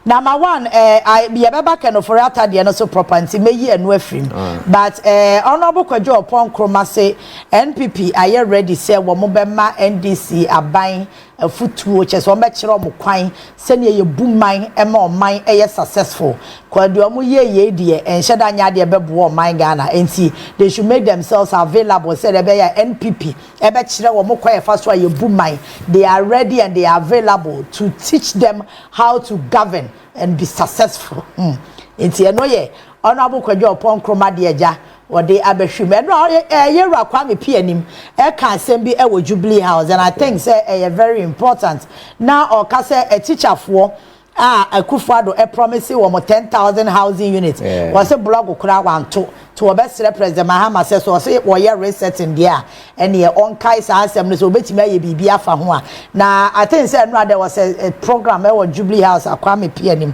Number one, I be a back Ken Ofori Atta the no so property me ye enu afrim. But honorable Kojo Oppong kroma say NPP are you ready say wo mo be ma NDC aban afutuo che so be kire mo kwan se ne ye buman e ma oman e successful. Kwadu omo ye de enhye da nya de be bo oman Ghana enti they should make themselves available say they be NPP e be kire wo mo kwan fa so ye buman. They are ready and they are available to teach them how to govern and be successful. Enti eno ye honorable Kojo Oppong kroma de agya or they abeshime no yera kwame pianim e kan sem bi e wo Jubilee House, and I think say very important now or ka say a teacher for Akufo Addo promise wo 10,000 housing units was a blog kura wan to obesere president Mahamadu say so say wo ye reset in there and ye on kai sa asem so betimi aye bibia fa ho a na I think say no there was a program e wo Jubilee House akwame pianim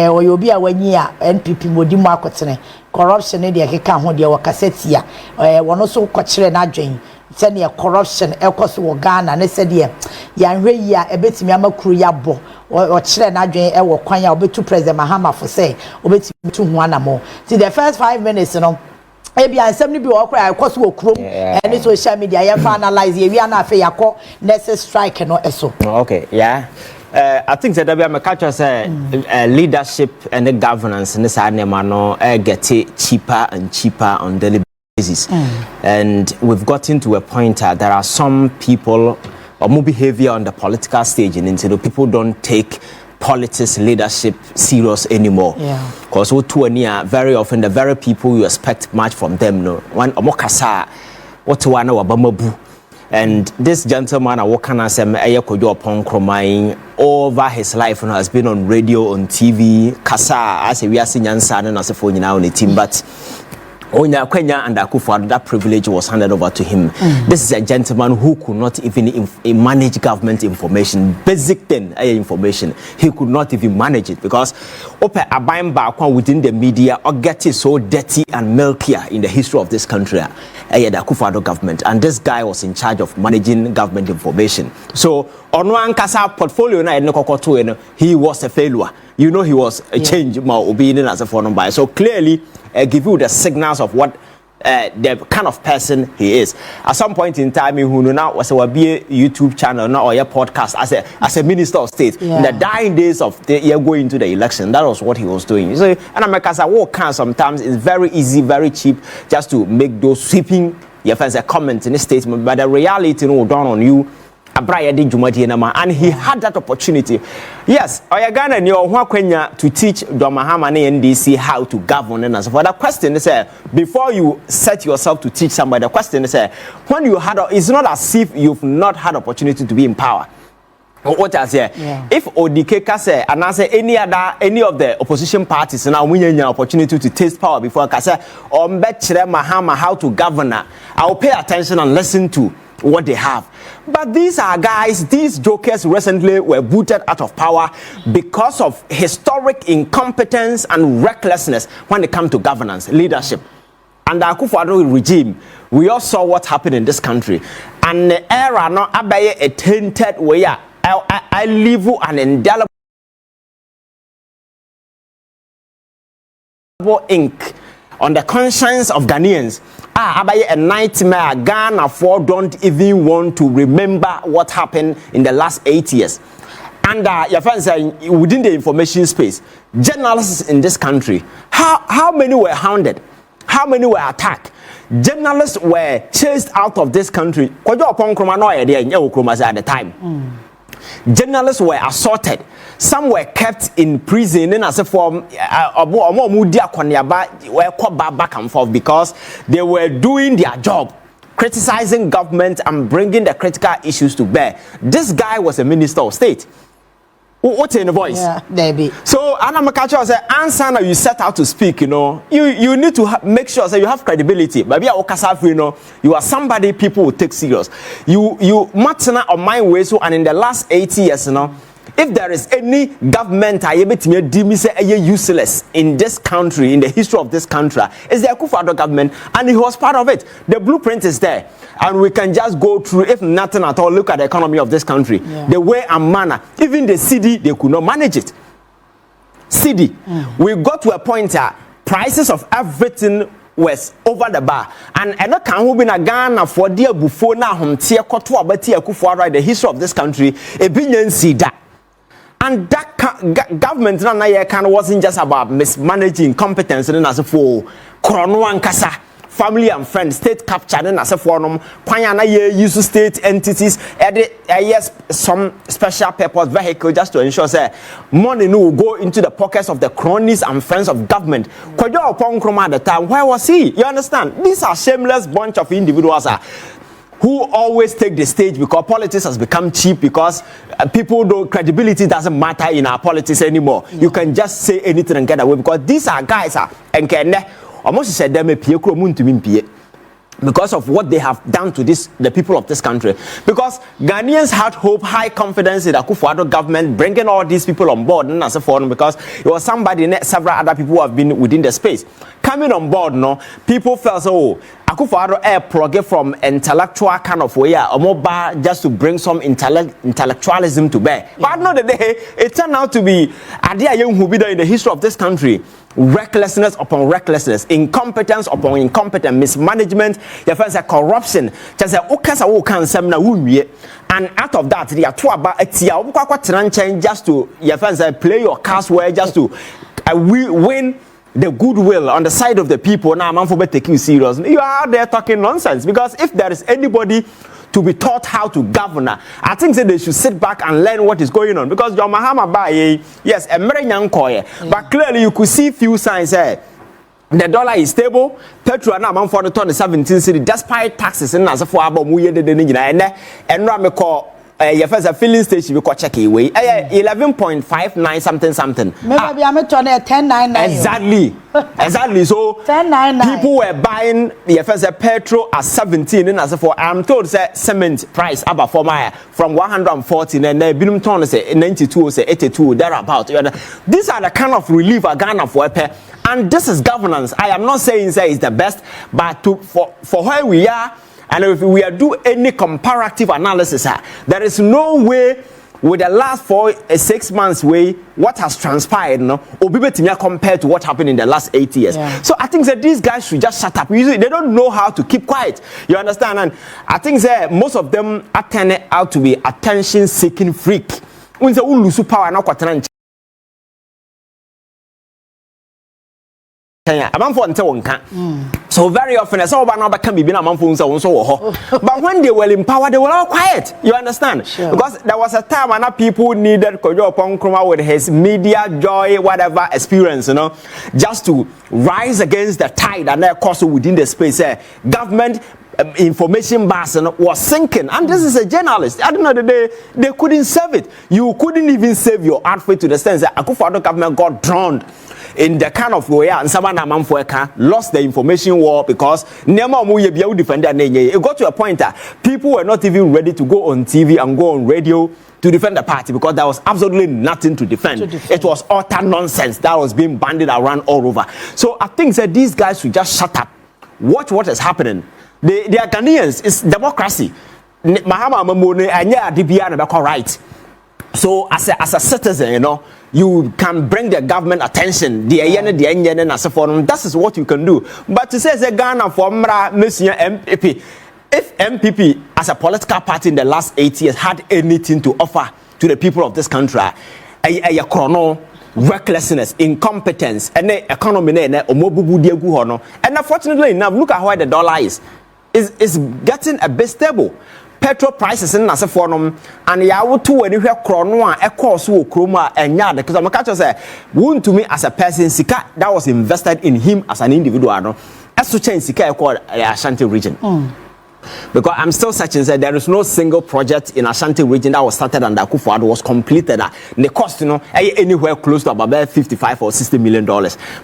o ye obi a wanyi a NPP modi mu akotene corruption e de keka ho de wakaseti a wono so kwakire na adwen se ne corruption ekoso wo Ghana ne se de ya hwe yi a ebetimi amakuru ya bo o kire na adwen e wo kwan ya obetu president Mahamadu for say obetimi tu ho anamo see the first 5 minutes no ebi ansem ni bi wo kra ekoso wo krom and social media ya fa analyze ye wi ana afa yakọ next strike no eso. Okay, yeah. I think that we are catch say leadership and the governance in this no get cheaper and cheaper on daily basis. And we've gotten to a point there are some people or more behavior on the political stage and into people don't take politics leadership serious anymore. Because very often the very people you expect much from them no one omokasa what one wabamabu. And this gentleman, Kojo Oppong kroma over his life has been on radio, on TV, Kasa, as we are seeing and as a phone now on the team, but Onya Kenya and Akufo Addo, that privilege was handed over to him. This is a gentleman who could not even manage government information, basic thing information. He could not even manage it because within the media or get it so dirty and milkier in the history of this country. The Akufo Addo government, and this guy was in charge of managing government information. So on one Kasa portfolio he was a failure. You know he was a change obedient as a foreign buyer. So clearly give you the signals of what the kind of person he is. At some point in time, who now was a YouTube channel now or a podcast as a minister of state in the dying days of the year going into the election. That was what he was doing. So and America walk sometimes it's very easy, very cheap just to make those sweeping comments in a statement, but the reality dawn on you. And he had that opportunity. Yes, Ghana to teach Mahamadu and NDC how to govern and so forth. The question is, before you set yourself to teach somebody, the question is, when you had, it's not as if you've not had opportunity to be in power. What I say, if Odikeka say and I say any of the opposition parties now we have an opportunity to taste power before I say Mahama how to govern, I'll pay attention and listen to what they have. But these are guys, these jokers recently were booted out of power because of historic incompetence and recklessness when it comes to governance, leadership. And the Akufo Addo regime, we all saw what happened in this country. And the era now abaye a tainted way. I leave an indelible ink on the conscience of Ghanaians. Abaye a nightmare. Ghana don't even want to remember what happened in the last 8 years. And your friends saying within the information space, journalists in this country, how many were hounded? How many were attacked? Journalists were chased out of this country. Kojo Oppong kroma no at the time. Journalists were assaulted. Some were kept in prison in as a form back and forth because they were doing their job, criticizing government and bringing the critical issues to bear. This guy was a minister of state. What's in the voice? Yeah, baby. So, Anamakacho said, answer now you set out to speak, you need to make sure that you have credibility. Maybe you are somebody people will take serious. You matana on my way, so and in the last 8 years, if there is any government I deem useless in this country, in the history of this country, it's the Akufo Addo government, and he was part of it. The blueprint is there, and we can just go through, if nothing at all, look at the economy of this country, the way and manner. Even the CD, they could not manage it. cedi. We got to a point prices of everything was over the bar, and I can who been a Ghana for dear before now home tia koto abati Akufo Addo, the history of this country a billion that. And that government wasn't just about mismanaging competence and as for Krono and Kasa, family and friends, state capture and as a forum, Kwanyana use state entities, yes, some special purpose vehicle just to ensure that money will go into the pockets of the cronies and friends of government. Kojo Kyeremanteng at the time, where was he? You understand? These are shameless bunch of individuals who always take the stage because politics has become cheap, because people don't, credibility doesn't matter in our politics anymore. You can just say anything and get away, because these are guys and can almost said them because of what they have done to the people of this country. Because Ghanaians had hope, high confidence in the Akufo Addo government bringing all these people on board, and as a forum, because it was somebody, several other people who have been within the space coming on board. No, people felt so. Akufo Addo plug from intellectual kind of way, or more just to bring some intellectualism to bear. But not the day it turned out to be idea young who be there in the history of this country. Recklessness upon recklessness, incompetence upon incompetence, mismanagement, your friends are corruption. Just and out of that, they are two about just to your friends play your cards well, just to win the goodwill on the side of the people. Now, I'm for take you serious. You are out there talking nonsense, because if there is anybody to be taught how to govern, I think that they should sit back and learn what is going on. Because John Mahamadu Bawumia, yes, a very young boy, but clearly you could see few signs here. The dollar is stable. Petrol now for the 17 city, despite taxes and as a for about and Rameko. Your first a filling station we check away 11.59 something. Maybe I'm at 10.99. Exactly. So 10.99. People were buying the first petrol at 17, and as for I'm told that cement price about for my from 140 and then minimum ton say 92 say 82 thereabout. These are the kind of relief a Ghana for and this is governance. I am not saying say it's the best, but for where we are. And if we do any comparative analysis, there is no way with the last 6 months way what has transpired, compared to what happened in the last 8 years. Yeah. So I think that these guys should just shut up. Usually they don't know how to keep quiet. You understand? And I think that most of them are turning out to be attention-seeking freak. When they Owusu power now so very often as all can be but when they were empowered, they were all quiet. You understand? Sure. Because there was a time when people needed Kojo Kyeremanteng with his media joy, whatever experience, just to rise against the tide and their course within the space. Government information bars was sinking, and this is a journalist. At the end of the day, they couldn't save it. You couldn't even save your outfit, to the sense that Akufo Addo government got drowned in the kind of way, and someone lost the information war because it got to a point that people were not even ready to go on TV and go on radio to defend the party, because there was absolutely nothing to defend. It was utter nonsense that was being bandied around all over. So I think that these guys should just shut up, watch what is happening. They are Ghanaians. It's democracy. Mahamadu Bawumia right. So as a citizen, you can bring the government attention. That is what you can do. But to say the Ghana for Monsieur MPP, if MPP as a political party in the last 8 years had anything to offer to the people of this country, a chrono, recklessness, incompetence, and the economy, and unfortunately enough, look at where the dollar is getting a bit stable. Petrol prices in as a forum, and yawo to anywhere chrono a course wo kroma and yard, because I'm catch say wound to me as a person sika that was invested in him as an individual, as to change sika called Ashanti region. Because I'm still searching, that there is no single project in Ashanti region that was started and Akufo Addo was completed. The cost, anywhere close to about $55 or $60 million.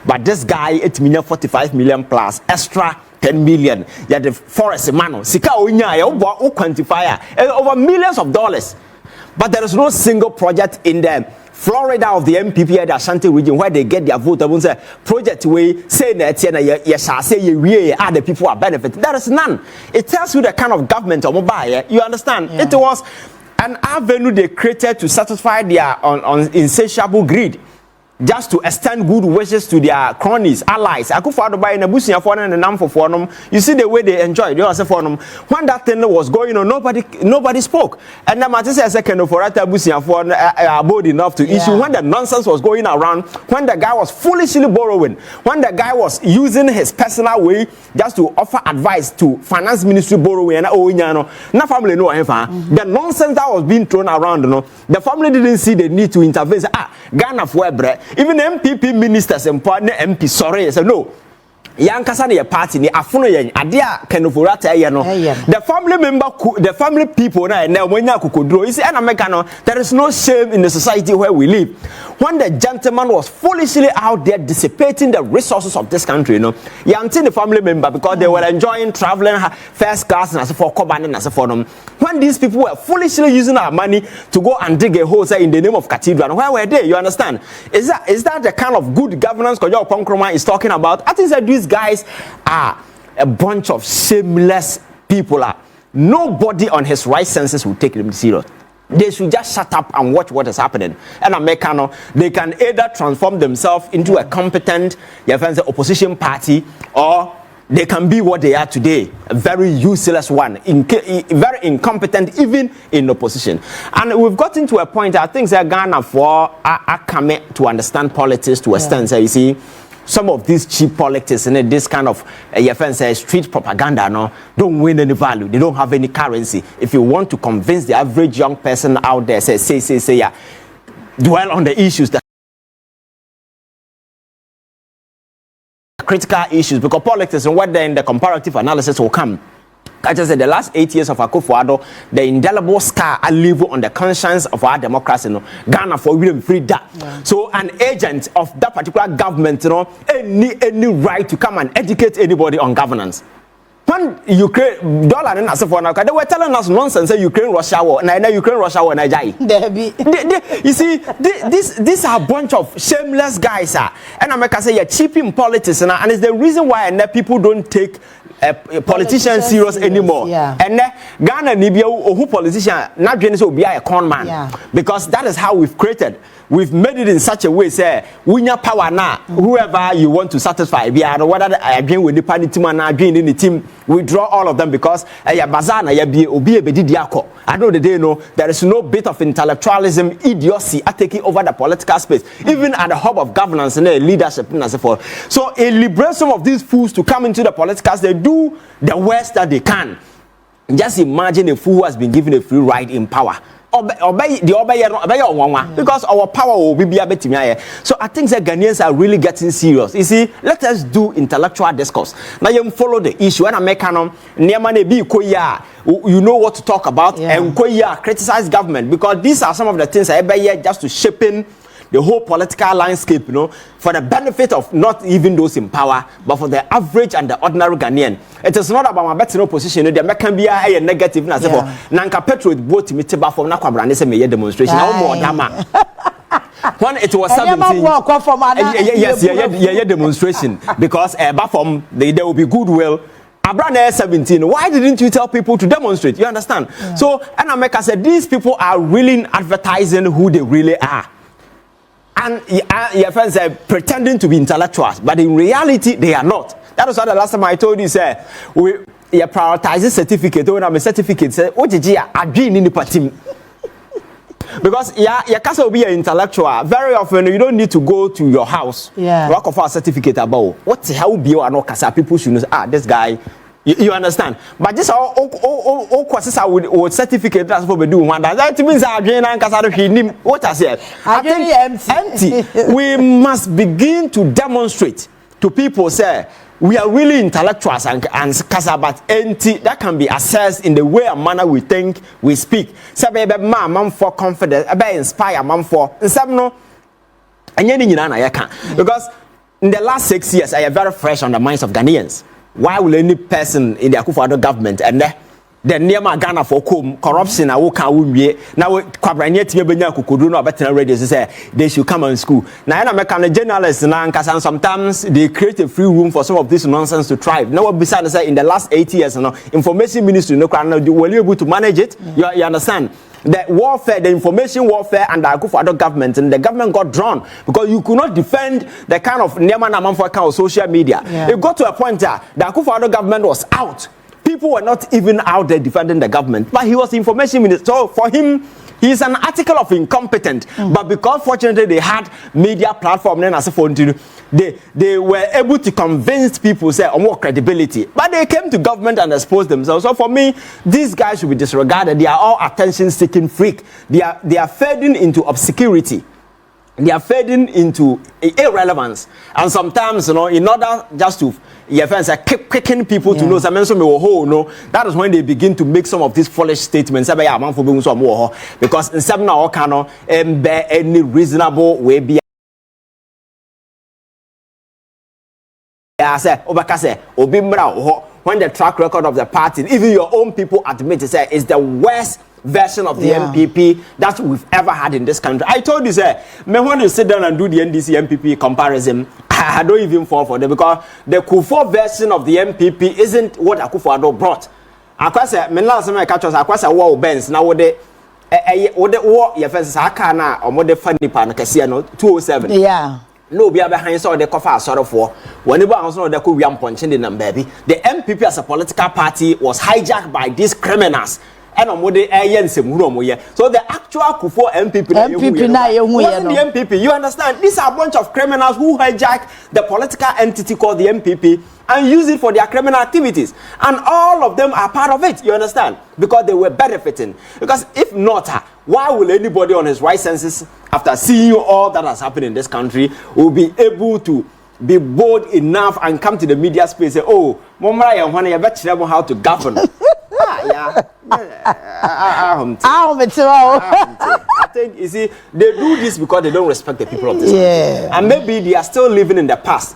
But this guy, 8 million, 45 million plus extra 10 million. Yeah, the forest man, sika onya, quantifier over millions of dollars. But there is no single project in the Florida of the MPP at the Ashanti region where they get their vote. I won't say project way say that the people are benefiting. There is none. It tells you the kind of government or mobile. You understand? Yeah. It was an avenue they created to satisfy their insatiable greed. just to extend good wishes to their cronies, allies. Akufo Addo by Nabusia for and NAPO for them. You see the way they enjoy. They also for them. When that thing was going on, nobody spoke. And the matter says Ken Ofori Atta Busia for bold enough to issue. When the nonsense was going around, when the guy was foolishly borrowing, when the guy was using his personal way just to offer advice to finance ministry borrowing, na family no the nonsense that was being thrown around, the family didn't see the need to intervene. Say, Ghana for bread. Even MPP ministers and partner MP sorry say no. Yankasa ne party ni afuno yen adia Ken Ofori Atta no. The family people na mwenya kukodro. You see there is no shame in the society where we live. When the gentleman was foolishly out there dissipating the resources of this country, yanti the family member because they were enjoying traveling first class and as for Kwabena and as for them. When these people were foolishly using our money to go and dig a hole in the name of cathedral, where were they? You understand? Is that the kind of good governance Kojo Kyeremanteng is talking about? I think that these guys are a bunch of shameless people. Nobody on his right senses will take them serious. They should just shut up and watch what is happening. And Americano, they can either transform themselves into a competent opposition party, or they can be what they are today, a very useless one, very incompetent even in opposition. And we've gotten to a point, I think that Ghana for are coming to understand politics to a extent. So you see, some of these cheap politics and this kind of street propaganda don't win any value. They don't have any currency. If you want to convince the average young person out there, say, dwell on the issues that critical issues, because politics and what then the comparative analysis will come. I just said the last 8 years of Akufo Addo, the indelible scar I leave on the conscience of our democracy. Ghana for William free that. So an agent of that particular government, any right to come and educate anybody on governance. When Ukraine dollar and as for now, they were telling us nonsense. Say Ukraine Russia war, now Ukraine Russia war, you see, these are a bunch of shameless guys, and America say you're cheaping politics, and it's the reason why people don't take politicians serious anymore. And Ghana Nibia who politician not going to be a con man, because that is how we've created. We've made it in such a way, say, we have power now. Whoever you want to satisfy, whether I agree with the party team and I agree in the team, we draw all of them because Bazana, Obi Bediatuo. I know that they know there is no bit of intellectualism, idiocy taking over the political space, even at the hub of governance and leadership and so forth. So it liberates some of these fools to come into the politics. They do the worst that they can. Just imagine a fool who has been given a free ride in power. Because our power will be a bit. So I think that Ghanaians are really getting serious. You see, let us do intellectual discourse. Now you follow the issue and you know what to talk about and criticize government, because these are some of the things I just to shape in the whole political landscape, for the benefit of not even those in power, but for the average and the ordinary Ghanaian. It is not about my better opposition. There can be a negative. Nanka Petro both me teba from Nakwabra say me demonstration. When it was 17, yes, demonstration, because there will be goodwill. Abraham 17. Why didn't you tell people to demonstrate? You understand? So, and America said these people are really advertising who they really are. And your friends are pretending to be intellectuals, but in reality, they are not. That was why the last time I told you, say, we prioritize certificate. When I'm a certificate, say, otchere, I dream in the party. Because you can't be an intellectual. Very often, you don't need to go to your house. Work of our certificate about what the hell be or not. People should know, this guy. You understand? But this all courses are with certificate. That's what we do. That means what I said. I think empty. We must begin to demonstrate to people. Say we are really intellectuals and but empty. That can be assessed in the way and manner we think, we speak. Say man for confidence. Inspire man for. No. Because in the last 6 years, I am very fresh on the minds of Ghanaians. Why will any person in the Akufo Addo government and the near Ghana for corruption? I will now Kwabena Agyapong better ready to say they should come on school. Now I'm journalists and sometimes they create a free room for some of this nonsense to thrive. Now besides say in the last 8 years, information ministry were you able to manage it? You understand? the warfare, the information warfare under Akufo Addo government, and the government got drawn because you could not defend the kind of Neman Amanfo kind of social media. Yeah. It got to a point that the Akufo Addo government was out. People were not even out there defending the government, but he was the information minister. So for him, he's an article of incompetent. But because fortunately they had media platform, then as they were able to convince people say on more credibility. But they came to government and exposed themselves. So for me, these guys should be disregarded. They are all attention-seeking freak. They are fading into obscurity. They are fading into irrelevance. And sometimes, in order just to keep kicking people to know that is when they begin to make some of these foolish statements. Because in some now cannot any reasonable way be when the track record of the party, even your own people admit it, is the worst version of the MPP that we've ever had in this country. I told you, sir, when you sit down and do the NDC MPP comparison, I don't even fall for them because the Kufo version of the MPP isn't what Akufo Addo brought. Akwasa, me last time I catch us, Akwasa war Benz now what the war your fence Akana or more the funny pan Cassiano 207. Yeah. No, be behind so the coffee sort of for whenever I was not the cool young punching in them, baby. The MPP as a political party was hijacked by these criminals. And on the so the actual Kufo MPP wasn't the MPP. You understand? These are a bunch of criminals who hijack the political entity called the MPP and use it for their criminal activities. And all of them are part of it. You understand? Because they were benefiting. Because if not, why will anybody on his right senses, after seeing all that has happened in this country, will be able to be bold enough and come to the media space and say, oh, Momra, you better know how to govern. I think, you see, they do this because they don't respect the people of this country. And maybe they are still living in the past.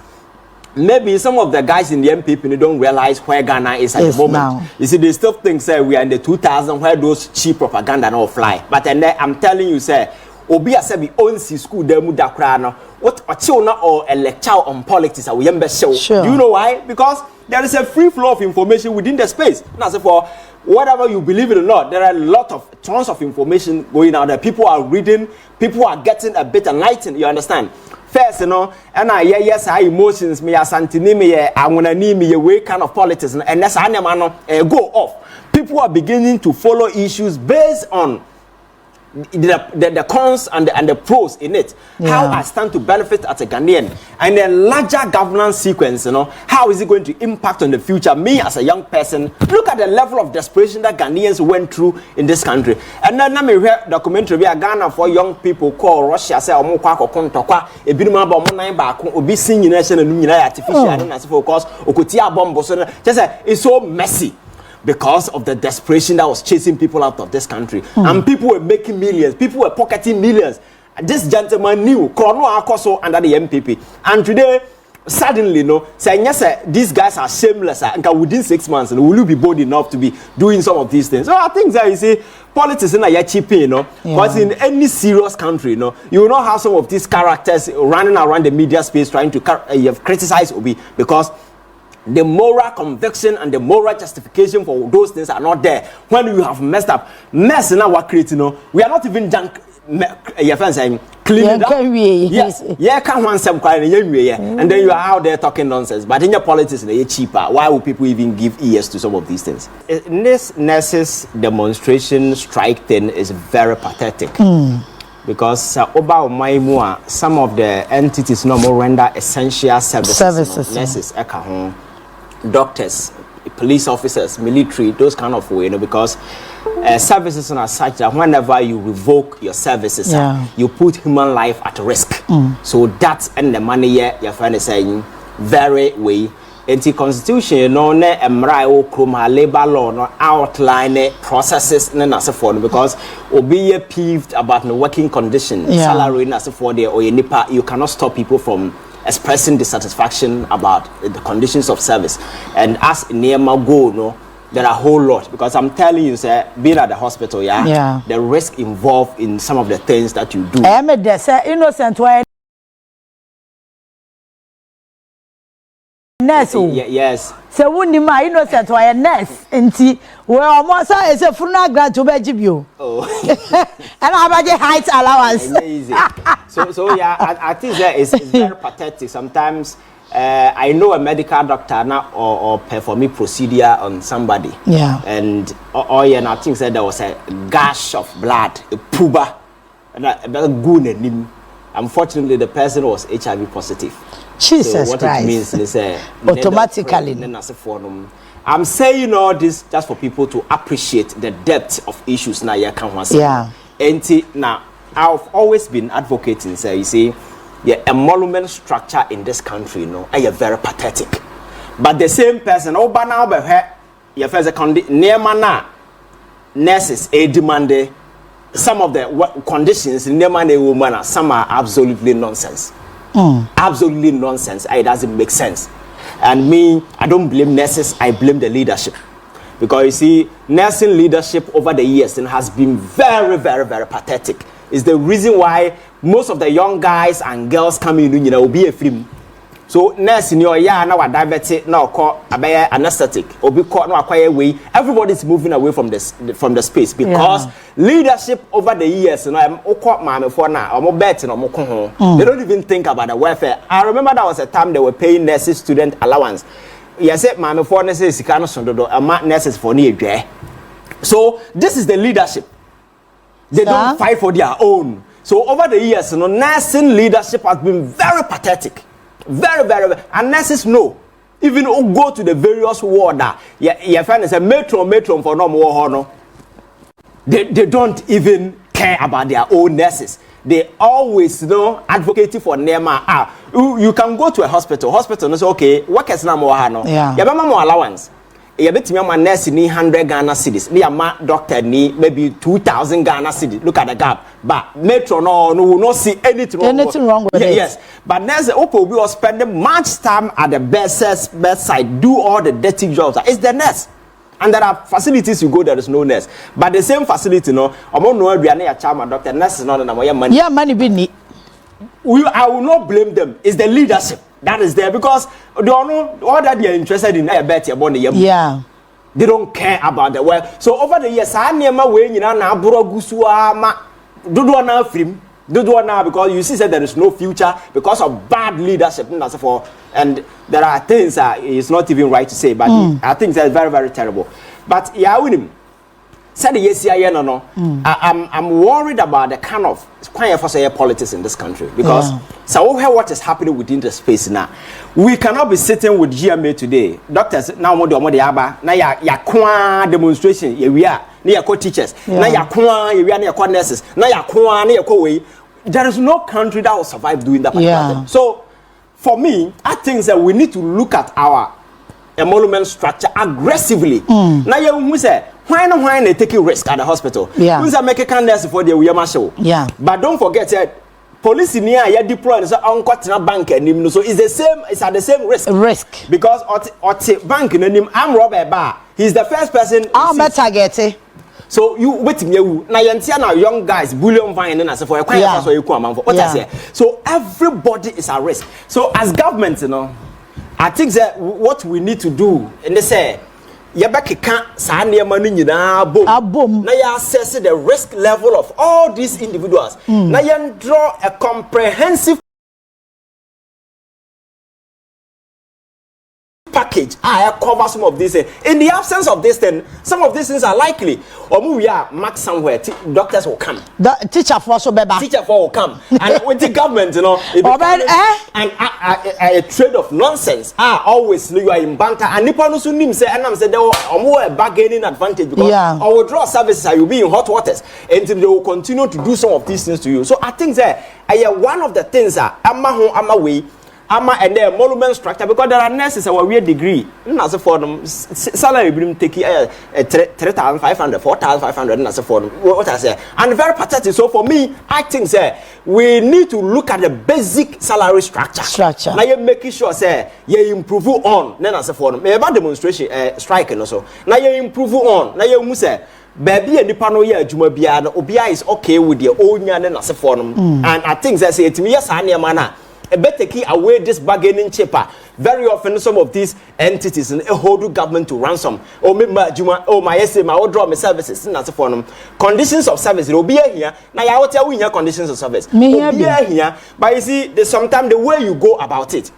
Maybe some of the guys in the MPP they don't realize where Ghana is at the moment. Now. You see, they still think, say, we are in the 2000s where those cheap propaganda don't fly. But then I'm telling you, say, Obi Asebi owns his school, demu dakrano. What a children or a lecture on politics are we show. Sure. Do you know why? Because there is a free flow of information within the space. Now, so for whatever you believe it or not, there are a lot of tons of information going out there. People are reading, people are getting a bit enlightened. You understand? First, and yes, I emotions, me asante me, I wanna need me way kind of politics, and that's go off. People are beginning to follow issues based on the cons and the pros in it. How I stand to benefit as a Ghanaian and a larger governance sequence, how is it going to impact on the future? Me as a young person, look at the level of desperation that Ghanaians went through in this country. And then I hear documentary where Ghana for young people call Russia say omo kwako kontokwa ebinuma ba omo nan ba ko obi sin nyina and artificial and as for course okotia bomb so just say it's so messy. Because of the desperation that was chasing people out of this country. And people were making millions. People were pocketing millions. This gentleman knew Kono Akoso under the MPP. And today, suddenly, saying, yes, sir, these guys are shameless. And within 6 months, will you be bold enough to be doing some of these things? So I think that you see, politics in a cheap, because in any serious country, you will not have some of these characters running around the media space trying to criticize Obi because the moral conviction and the moral justification for those things are not there. When you have messed up, mess in our creating, we are not even done. Your friends saying clean it up. Yes, can't want some kind of and then you are out there talking nonsense. But in your politics, they're cheaper. Why would people even give ears to some of these things? This nurses demonstration strike thing is very pathetic. Because some of the entities no more render essential services. Nurses, doctors, police officers, military, those kind of way, because services are such that whenever you revoke your services, you put human life at risk. So that's and the money your friend is saying very way. Anti-constitution, ne emra kroma labor law no outline processes ne as for because obi peeved about the working condition, salary as for there or nipa, you cannot stop people from expressing dissatisfaction about the conditions of service. And as Nema go, there are a whole lot because I'm telling you, sir, being at the hospital, the risk involved in some of the things that you do. Innocent way. nurse. Yes. So when you my innocent or a nurse, and see, well, almost is a funeral grant to Bejibio. Oh, and I have a height allowance. Easy. So yeah, I think that is very pathetic. Sometimes I know a medical doctor now or perform a procedure on somebody. Yeah. And I think that there was a gush of blood, a puba, and a good name. Unfortunately, the person was HIV positive. Jesus so what Christ. It means is automatically. I'm saying all this just for people to appreciate the depth of issues now. Yeah. And now I've always been advocating. Say you see, the emolument structure in this country, are very pathetic. But the same person, your first near mana nurses a demand some of the conditions in the woman, some are absolutely nonsense. Absolutely nonsense. It doesn't make sense. And me, I don't blame nurses, I blame the leadership. Because you see, nursing leadership over the years has been very, very, very pathetic. It's the reason why most of the young guys and girls coming in, will be a film. So nursing your now are diverted, now call anesthetic, or be caught now acquire way. Everybody's moving away from the space because leadership over the years, I'm for now, or more betting or more. They don't even think about the welfare. I remember there was a time they were paying nurses student allowance. Yes, Mamma for nurses, nurses for near. So this is the leadership. They don't fight for their own. So over the years, nursing leadership has been very pathetic. Very, very, and nurses know. Even go to the various ward, your friend is a metro for no more. They don't even care about their own nurses. They always advocating for Nema. You can go to a hospital and say, okay, what is now more? Yeah, you have more allowance. You bet me my nurse need 100 Ghana cedis. Me my doctor need maybe 2,000 Ghana cedis. Look at the gap. But metro no will not see anything wrong with it. Yes, but nurse Oppong will spend much time at the bedside, do all the dirty jobs. It's the nurse. And there are facilities you go, there is no nurse. But the same facility, I'm not know we are near child doctor. Nurse is not money. Yeah, money be need. I will not blame them. It's the leadership that is there because they don't know all that they are interested in. Yeah. They don't care about the world. So over the years, I never way na burogusua ma do na film. Do now because you see that there is no future because of bad leadership. And there are things it's not even right to say, but I think that's very, very terrible. But yeah, with him. Said yes, I'm worried about the kind of politics in this country because so what is happening within the space now. We cannot be sitting with GMA today. Doctors now more now ya demonstration we are near teachers now ya near nurses now ya there is no country that will survive doing that. So for me, I think that we need to look at our emolument structure aggressively. Now you say why they taking risk at the hospital? We say make a candidacy for the marshal. But don't forget that police in here are deployed so on bank and so it's the same. It's at the same risk. Because at bank in I'm Robert Bar. He's the first person. I'm target. So you wait me now young guys bullion vine and for a so you come for what I say. So everybody is at risk. So as government, I think that what we need to do and they say Yabaki can't say money boom. Now you assess the risk level of all these individuals. Now you draw a comprehensive package. I cover some of these. In the absence of this, then some of these things are likely. Or we are marked somewhere. Doctors will come. The teacher for will come. And with the government, and a trade of nonsense. Always you are in banter. And Nippon Sunim say, and I'm saying there are more bargaining advantage because our withdrawal services are you be in hot waters until they will continue to do some of these things to you. So I think that one of the things that and the emolument structure because there are nurses a weird degree. As for them, salary bring take 3,500, 4,500 as for them. What I say, and very pathetic. So for me, I think that we need to look at the basic salary structure. Now you making sure say you improve on. Then as for them, about demonstration strike and also. Now you improve on. Now you must say. Baby and the panel here, Obia is okay with your own and as for them. And I think that say to me, yes, I mana. a better key away this bargaining chipper. Very often, some of these entities hold government to ransom. Oh, my essay, my draw my services, and that's for them. Conditions of service will be here. Now, I will tell you your conditions of service. Me here, but you see, there's sometimes the way you go about it.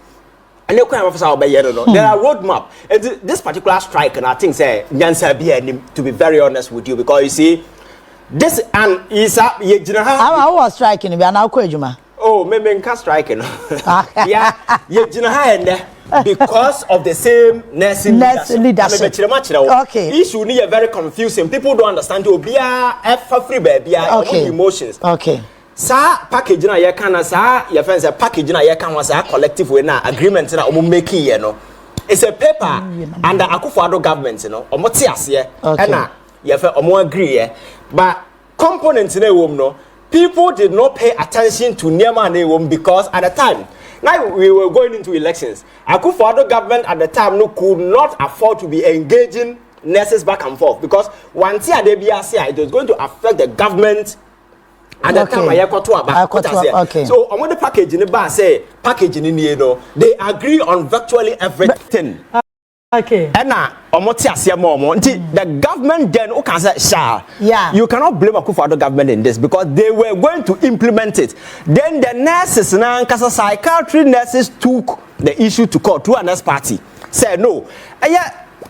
And you can't officer obey there are roadmap. And this particular strike, and I think say to be very honest with you, because you see, this and is up I was striking we are now Kwejuma. Oh, maybe can't striking. Yeah, because of the same nursing leadership. Okay. Issue need very confusing. People don't understand to be a free baby emotions. Okay. Sa package na ye kan na sa your friends package na ye kan was a collective way na agreement na omo make here no. It's a paper under Akufo Addo government no. Omo te ase e na ye fe omo agree but components na wom no. People did not pay attention to Niema na wom because at the time now we were going into elections. Akufo Addo government at the time no could not afford to be engaging nurses back and forth because once it was going to affect the government. At the time, okay. So, on the package in the bar say packaging in the they agree on virtually everything. Okay. And now, the government then say, yeah. You cannot blame Akufo Addo government in this because they were going to implement it. Then the nurses, psychiatry nurses took the issue to court through another party. Said no.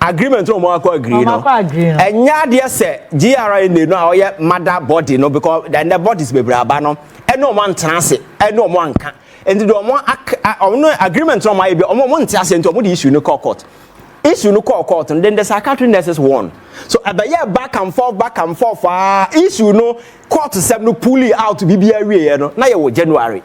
Agreement no more agree no. And ya dear say GRA in the no ya mother body no because then the bodies be braba no. And no one transit and no one can. And the no agreement no my be omo ntia say nto omo the issue no court. Issue no court and then the psychiatric nurses won. So abaya back and forth issue no court to no pull it out to be area no. Na ye January.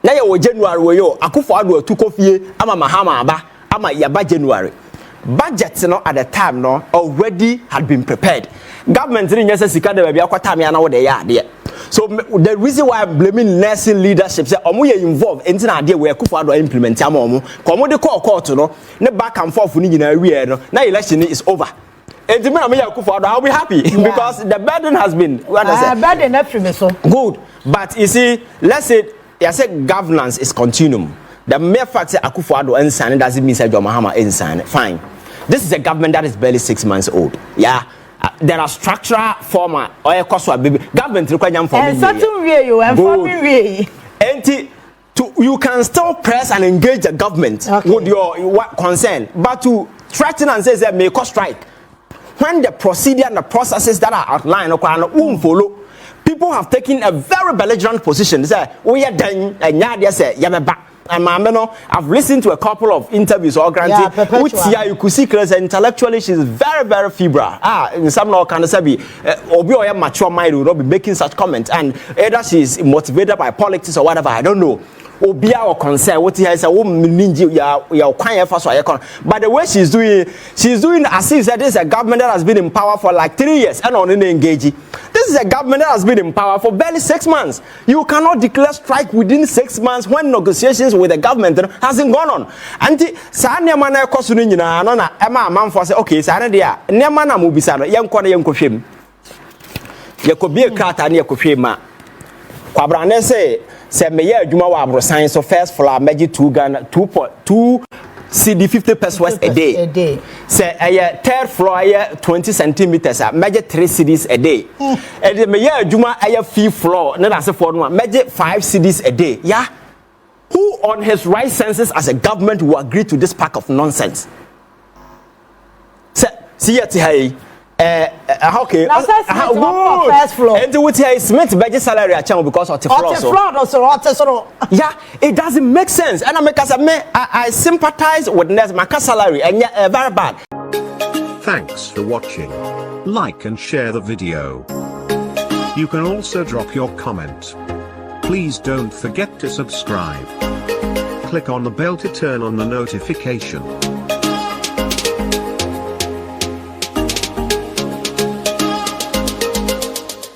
Na ye January we yo Akufo Addo tukofie ama mahama aba ama yaba January budget no at the time no already had been prepared government didn't just sika de bia kwata me na wo de ya de so the reason why I'm blaming nursing leadership say omo ye involved enti na de we Akufo Addo implement am omo ko mo de court no ne back and forth ni nyina wie no na election is over. And the man I'll be happy because the burden has been burden every so good. But you see, let's say I said governance is continuum. The mere fact that Akufo Addo insane doesn't mean that John Mahama insane. Fine. This is a government that is barely 6 months old. Yeah. There are structural former or a cost of baby government require for and certain way you and forming way. And you can still press and engage the government with your concern, but to threaten and say that may cause strike when the procedure and the processes that are outlined won't follow. People have taken a very belligerent position. They say, "We are done." And they say, "Yameba." And I've listened to a couple of interviews or granted, which you could see clearly intellectually she's very, very febrile. In some no can say Obi or mature mind will not be making such comments, and either she's motivated by politics or whatever. I don't know. Obia or concern what he has a woman your quiet first. But the way she's doing as if that is a government that has been in power for like 3 years and only engaging. This is a government that has been in power for barely 6 months. You cannot declare strike within 6 months when negotiations with the government hasn't gone on. And Sanya Mana Kosunina, Nona, Emma, man for say, okay, Sanadia, Nemana Mubisano, young Kwana young Koshim. You could be a cat and you could shame. Kwabrane say me ye adwuma wa abrosan so first floor meji 2.2 CD 50 pesos a day. Say third floor 20 centimeters meji 3 CDs a day. And me ye adwuma fifth floor na say for no meji 5 CDs a day. Yeah. Who on his right senses as a government will agree to this pack of nonsense? Say see it here. Okay. First floor. And with here Smith budget salary at channel because of the floor. Yeah, it doesn't make sense. And I sympathize with my salary and very bad. Thanks for watching. Like and share the video. You can also drop your comment. Please don't forget to subscribe. Click on the bell to turn on the notification.